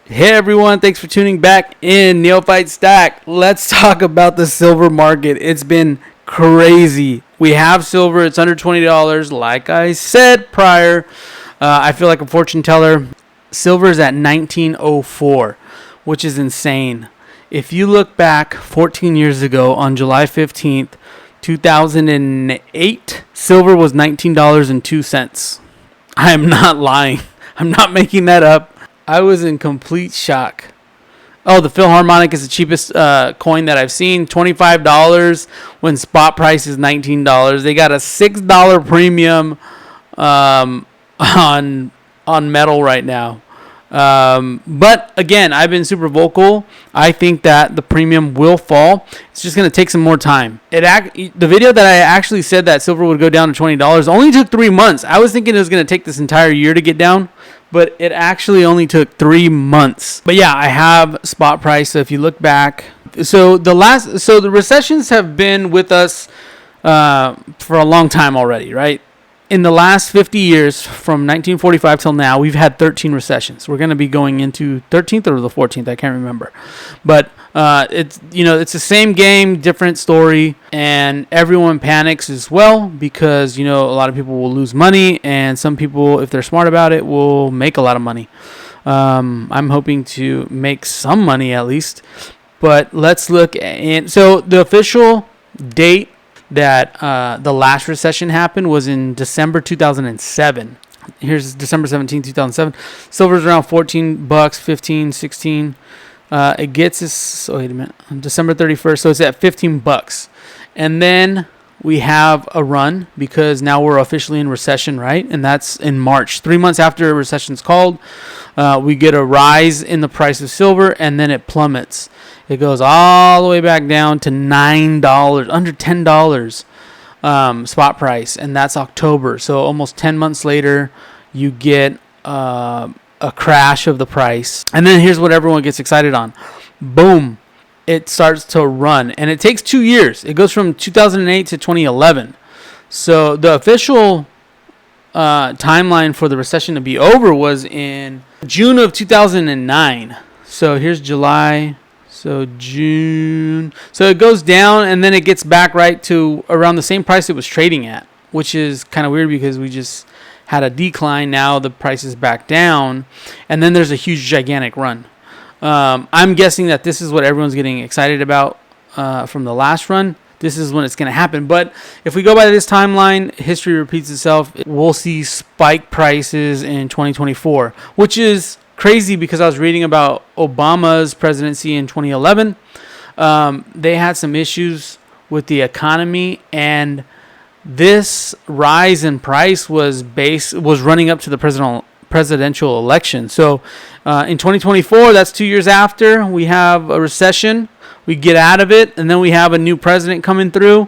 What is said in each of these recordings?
Hey everyone, thanks for tuning back in Neophyte Stack. Let's talk about the silver market. It's been crazy. We have silver, it's under $20. Like I said prior, I feel like a fortune teller. Silver is at 1904, which is insane. If you look back 14 years ago on July 15th, 2008, silver was $19.02. I am not lying. I'm not making that up. I was in complete shock. Oh, the Philharmonic is the cheapest coin that I've seen. $25 when spot price is $19. They got a $6 premium on metal right now. But again, I've been super vocal. I think that the premium will fall. It's just going to take some more time. The video that I actually said that silver would go down to $20 only took 3 months. I was thinking it was going to take this entire year to get down, but it actually only took 3 months. But yeah, I have spot price. So if you look back, the recessions have been with us for a long time already, right? In the last 50 years, from 1945 till now, we've had 13 recessions. We're going to be going into 13th or the 14th, I can't remember. But it's the same game, different story, and everyone panics as well because a lot of people will lose money, and some people, if they're smart about it, will make a lot of money. I'm hoping to make some money at least. But let's look at so the official date that the last recession happened was in December 2007. Here's December 17, 2007. Silver's around $14, 15, 16. It gets us, wait a minute, on December 31st, so it's at $15. And then we have a run because now we're officially in recession, right? And that's in March. 3 months after a recession's called, we get a rise in the price of silver, and then it plummets. It goes all the way back down to $9, under $10 spot price, and that's October. So almost 10 months later, you get a crash of the price. And then here's what everyone gets excited on. Boom. It starts to run, and it takes 2 years. It goes from 2008 to 2011. So the official timeline for the recession to be over was in June of 2009. So here's July. So June. So it goes down, and then it gets back right to around the same price it was trading at, which is kind of weird because we just had a decline. Now the price is back down, and then there's a huge, gigantic run. I'm guessing that this is what everyone's getting excited about from the last run. This is when it's going to happen. But if we go by this timeline, history repeats itself. We'll see spike prices in 2024, which is crazy because I was reading about Obama's presidency in 2011. They had some issues with the economy, and this rise in price was running up to the presidential election. So in 2024, that's 2 years after, we have a recession. We get out of it, and then we have a new president coming through.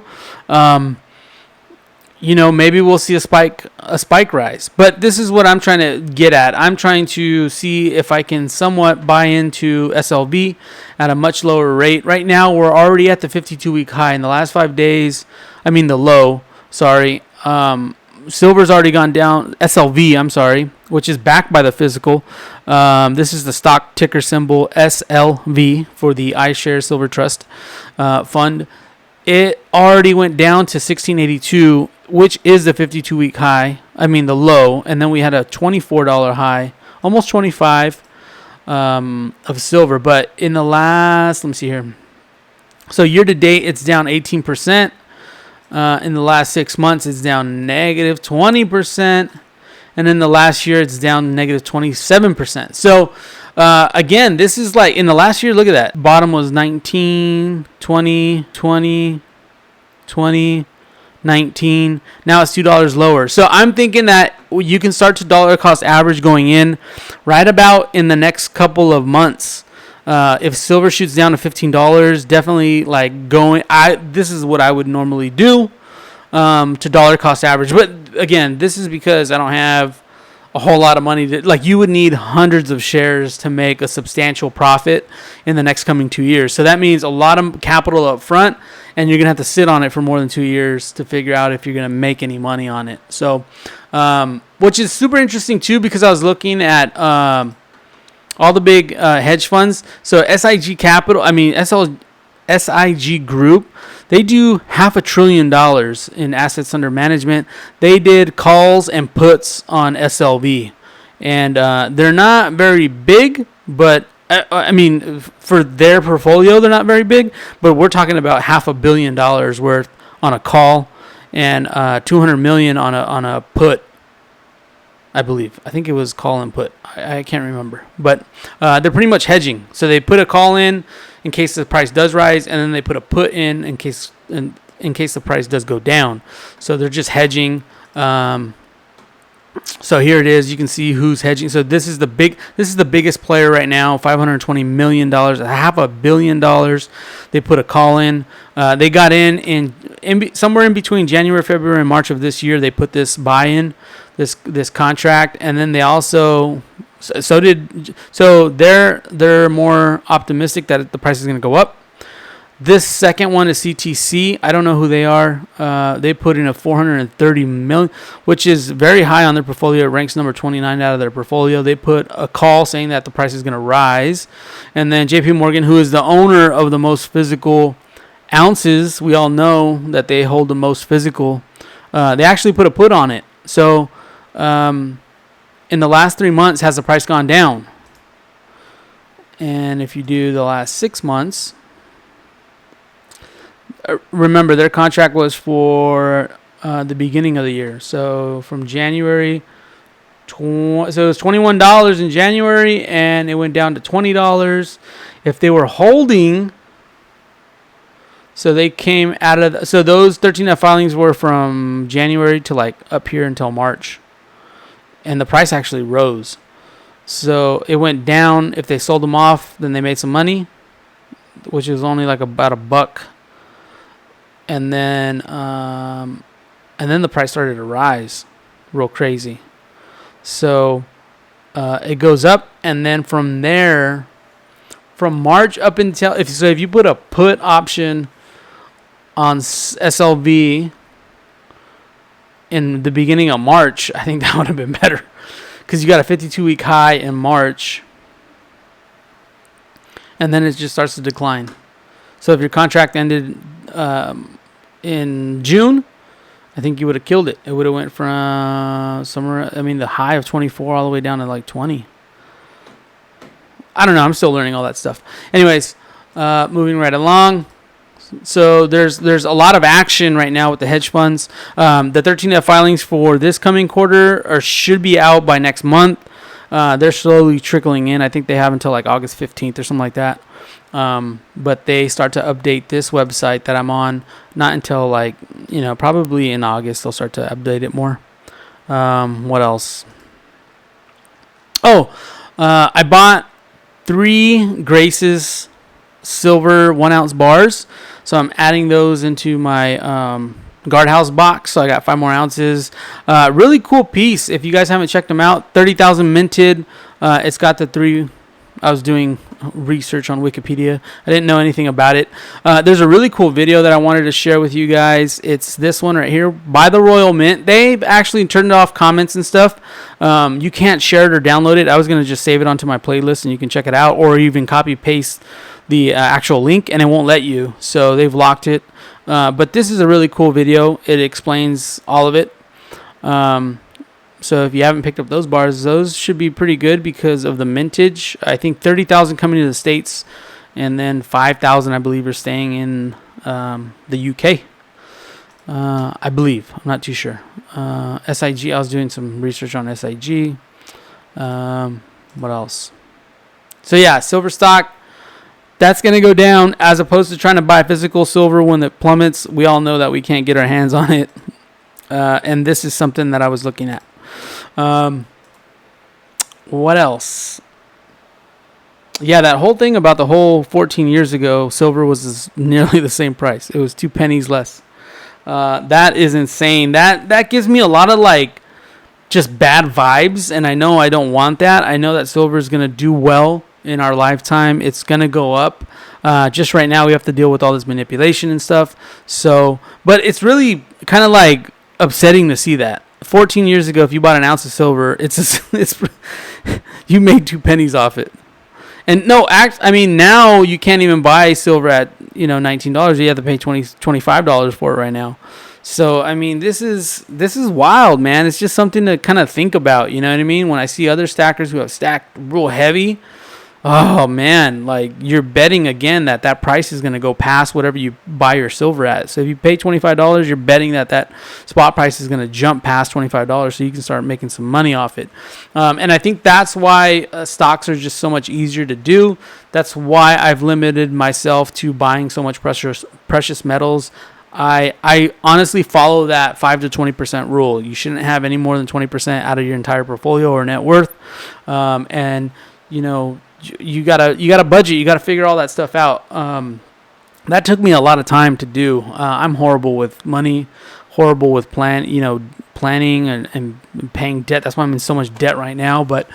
Maybe we'll see a spike rise. But this is what I'm trying to get at. I'm trying to see if I can somewhat buy into SLV at a much lower rate. Right now, we're already at the 52-week high. In the last 5 days, the low, sorry. Silver's already gone down. SLV, I'm sorry, which is backed by the physical. This is the stock ticker symbol SLV for the iShares Silver Trust Fund. It already went down to 1682, which is the 52-week high. The low. And then we had a $24 high, almost 25 of silver. But in the last, let me see here. So year to date, it's down 18%. In the last 6 months, it's down negative 20%. And in the last year, it's down negative 27%. So, again, this is like in the last year, look at that. Bottom was 19, 20, 20, 20, 19. Now it's $2 lower. So I'm thinking that you can start to dollar cost average going in right about in the next couple of months. If silver shoots down to $15, definitely this is what I would normally do to dollar cost average. But again, this is because I don't have a whole lot of money. You would need hundreds of shares to make a substantial profit in the next coming 2 years. So that means a lot of capital up front, and you're going to have to sit on it for more than 2 years to figure out if you're going to make any money on it. So, which is super interesting too, because I was looking at all the big hedge funds. So SIG Capital, SIG Group, they do $500 billion in assets under management. They did calls and puts on SLV, and they're not very big, but for their portfolio, they're not very big. But we're talking about $500 million worth on a call, and $200 million on a put. I believe. I think it was call and put. I can't remember. But they're pretty much hedging. So they put a call in case the price does rise, and then they put a put in case the price does go down. So they're just hedging. So here it is. You can see who's hedging. So this is the biggest player right now. $520 million, $500 million. They put a call in. They got in somewhere in between January, February, and March of this year. They put this buy-in, this contract, and then they also they're more optimistic that the price is going to go up. This second one is CTC. I don't know who they are. They put in a $430 million, which is very high on their portfolio. It ranks number 29 out of their portfolio. They put a call saying that the price is going to rise. And then JP Morgan, who is the owner of the most physical ounces, we all know that they hold the most physical. They actually put a put on it. So in the last 3 months, has the price gone down? And if you do the last 6 months, remember, their contract was for the beginning of the year. So from January, so it was $21 in January, and it went down to $20. If they were holding, so they came out of, so those 13F filings were from January to like up here until March. And the price actually rose. So it went down. If they sold them off, then they made some money, which is only like about $1. And then the price started to rise real crazy. So it goes up, and then from there, from March up until, if you put a put option on SLV in the beginning of March, I think that would have been better, because you got a 52-week high in March, and then it just starts to decline. So if your contract ended in June, I think you would have killed it. It would have went from the high of 24 all the way down to like 20. I don't know. I'm still learning all that stuff. Anyways, moving right along. So there's a lot of action right now with the hedge funds. The 13F filings for this coming quarter should be out by next month. They're slowly trickling in. I think they have until like August 15th or something like that. But they start to update this website that I'm on not until probably in August they'll start to update it more. What else? I bought 3 Grace's silver 1-ounce bars, so I'm adding those into my guardhouse box. So I got 5 more ounces. Really cool piece. If you guys haven't checked them out, 30,000 minted. It's got the 3. I was doing research on Wikipedia. I didn't know anything about it. There's a really cool video that I wanted to share with you guys. It's this one right here by the Royal Mint. They've actually turned off comments and stuff. You can't share it or download it. I was going to just save it onto my playlist and you can check it out, or even copy paste the actual link and it won't let you. So they've locked it. But this is a really cool video. It explains all of it. So if you haven't picked up those bars, those should be pretty good because of the mintage. I think 30,000 coming to the States, and then 5,000, I believe, are staying in the UK. I believe. I'm not too sure. SIG, I was doing some research on SIG. What else? So yeah, silver stock, that's going to go down as opposed to trying to buy physical silver when it plummets. We all know that we can't get our hands on it. And this is something that I was looking at. What else? Yeah, that whole thing about the whole 14 years ago, silver was nearly the same price. It was 2 pennies less. That is insane. That gives me a lot of just bad vibes, and I know I don't want that. I know that silver is going to do well in our lifetime. It's going to go up. Just right now we have to deal with all this manipulation and stuff. So, but it's really kind of upsetting to see that. 14 years ago, if you bought an ounce of silver, you made 2 pennies off it. And no, I mean, now you can't even buy silver at, $19. You have to pay $25 for it right now. So I mean, this is wild, man. It's just something to kind of think about. You know what I mean? When I see other stackers who have stacked real heavy, oh man, like you're betting again that price is going to go past whatever you buy your silver at. So if you pay $25, you're betting that spot price is going to jump past $25, so you can start making some money off it. And I think that's why stocks are just so much easier to do. That's why I've limited myself to buying so much precious metals. I honestly follow that 5 to 20% rule. You shouldn't have any more than 20% out of your entire portfolio or net worth. And you gotta budget. You gotta figure all that stuff out. That took me a lot of time to do. I'm horrible with money, horrible with planning and paying debt. That's why I'm in so much debt right now. But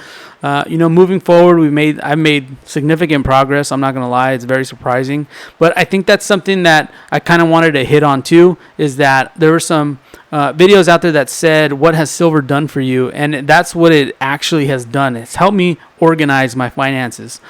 moving forward, I've made significant progress. I'm not gonna lie, it's very surprising. But I think that's something that I kind of wanted to hit on too. Is that there were some videos out there that said, "What has silver done for you?" And that's what it actually has done. It's helped me organize my finances,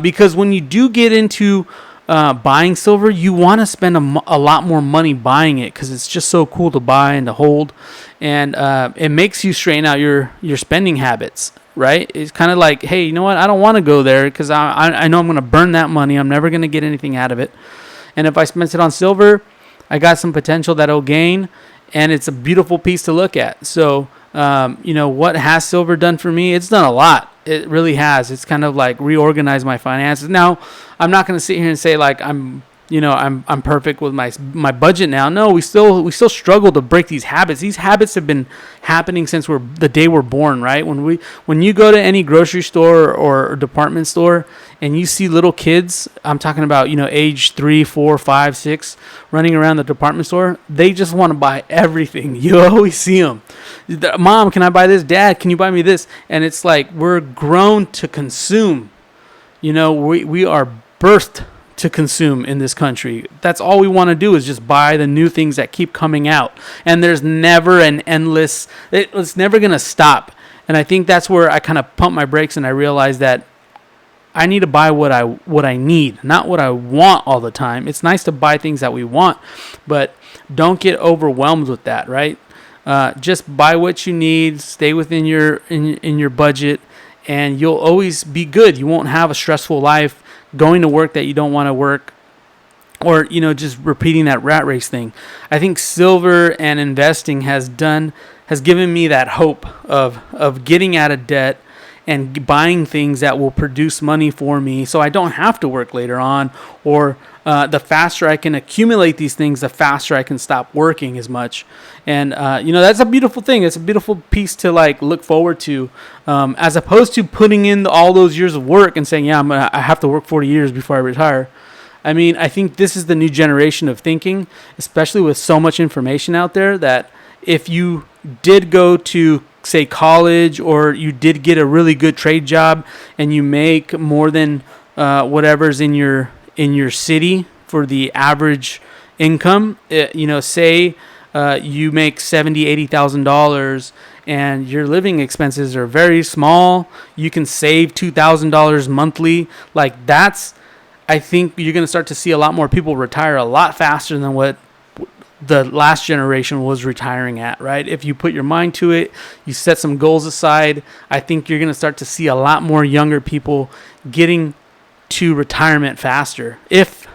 because when you do get into buying silver, you want to spend a lot more money buying it because it's just so cool to buy and to hold, and it makes you straighten out your spending habits. Right? It's kind of like, hey, you know what? I don't want to go there because I know I'm going to burn that money. I'm never going to get anything out of it. And if I spent it on silver, I got some potential that it'll gain, and it's a beautiful piece to look at. So, what has silver done for me? It's done a lot. It really has. It's kind of like reorganized my finances. Now, I'm not going to sit here and say like I'm perfect with my budget now. No, we still struggle to break these habits. These habits have been happening since the day we're born, right? When you go to any grocery store or department store and you see little kids, I'm talking about, age 3, 4, 5, 6, running around the department store, they just want to buy everything. You always see them. Mom, can I buy this? Dad, can you buy me this? And it's like we're grown to consume. We are birthed to consume in this country. That's all we want to do is just buy the new things that keep coming out. And there's never an endless, it's never going to stop. And I think that's where I kind of pump my brakes and I realize that I need to buy what I need, not what I want all the time. It's nice to buy things that we want, but don't get overwhelmed with that, right? Just buy what you need, stay within in your budget, and you'll always be good. You won't have a stressful life going to work that you don't want to work, or just repeating that rat race thing. I think silver and investing has given me that hope of getting out of debt and buying things that will produce money for me so I don't have to work later on, or the faster I can accumulate these things, the faster I can stop working as much. And that's a beautiful thing. It's a beautiful piece to look forward to, as opposed to putting in all those years of work and saying, I have to work 40 years before I retire. I mean, I think this is the new generation of thinking, especially with so much information out there, that if you did go to, say, college, or you did get a really good trade job and you make more than whatever's in your city for the average income, say you make $80,000 and your living expenses are very small, you can save $2,000 monthly. I think you're going to start to see a lot more people retire a lot faster than what the last generation was retiring at, right? If you put your mind to it, you set some goals aside, I think you're going to start to see a lot more younger people getting to retirement faster if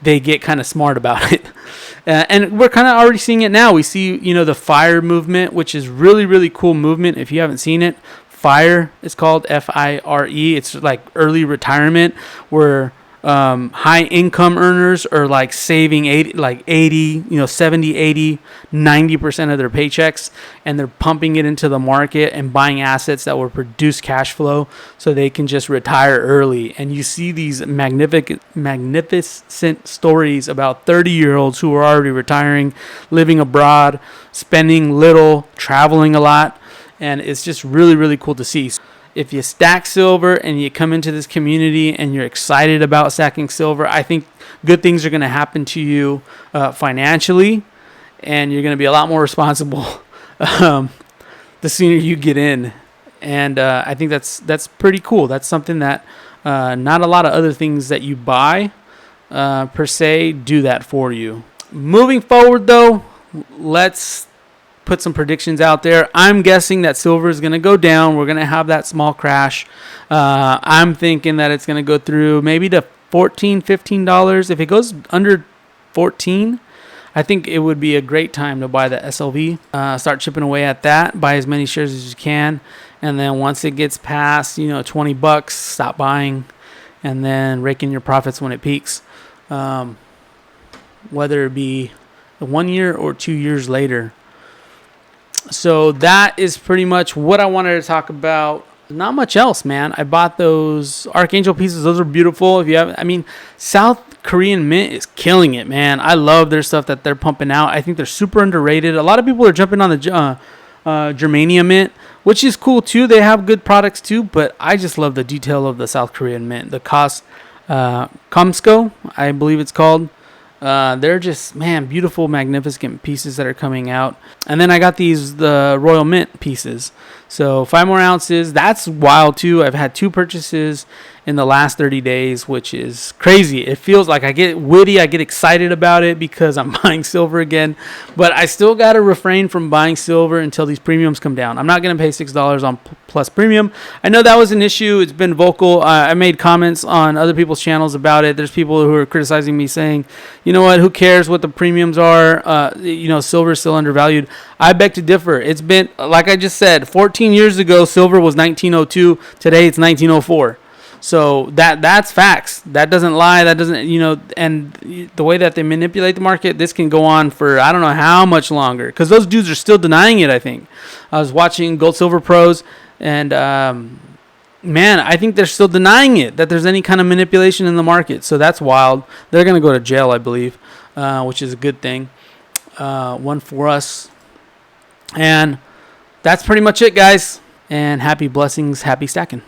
they get kind of smart about it. And we're kind of already seeing it now. We see, the FIRE movement, which is really, really cool movement. If you haven't seen it, FIRE is called FIRE. It's like early retirement, where high income earners are saving 70, 80, 90% of their paychecks, and they're pumping it into the market and buying assets that will produce cash flow so they can just retire early. And you see these magnificent stories about 30-year-olds who are already retiring, living abroad, spending little, traveling a lot, and it's just really, really cool to see. If you stack silver and you come into this community and you're excited about stacking silver, I think good things are going to happen to you financially, and you're going to be a lot more responsible the sooner you get in. And I think that's pretty cool. That's something that not a lot of other things that you buy per se do that for you. Moving forward, though, let's put some predictions out there. I'm guessing that silver is going to go down. We're going to have that small crash. I'm thinking that it's going to go through maybe to $14, $15. If it goes under 14, I think it would be a great time to buy the SLV. Start chipping away at that. Buy as many shares as you can. And then once it gets past, $20, stop buying. And then rake in your profits when it peaks. Whether it be 1 year or 2 years later. So that is pretty much what I wanted to talk about. Not much else, man. I bought those Archangel pieces. Those are beautiful. South Korean Mint is killing it, man. I love their stuff that they're pumping out. I think they're super underrated. A lot of people are jumping on the Germania Mint, which is cool too. They have good products too, but I just love the detail of the South Korean Mint. The Komsko, I believe it's called. They're just, man, beautiful, magnificent pieces that are coming out. And then I got the Royal Mint pieces. So 5 more ounces. That's wild too. I've had 2 purchases in the last 30 days, which is crazy. It feels like I get witty. I get excited about it because I'm buying silver again. But I still got to refrain from buying silver until these premiums come down. I'm not going to pay $6 on plus premium. I know that was an issue. It's been vocal. I made comments on other people's channels about it. There's people who are criticizing me saying, you know what, who cares what the premiums are? Silver is still undervalued. I beg to differ. It's been, like I just said, 14 years ago, silver was 1902. Today, it's 1904. So that's facts. That doesn't lie. That doesn't, and the way that they manipulate the market, this can go on for I don't know how much longer because those dudes are still denying it, I think. I was watching Gold Silver Pros and, man, I think they're still denying it, that there's any kind of manipulation in the market. So that's wild. They're going to go to jail, I believe, which is a good thing. One for us. And that's pretty much it, guys. And happy blessings, happy stacking.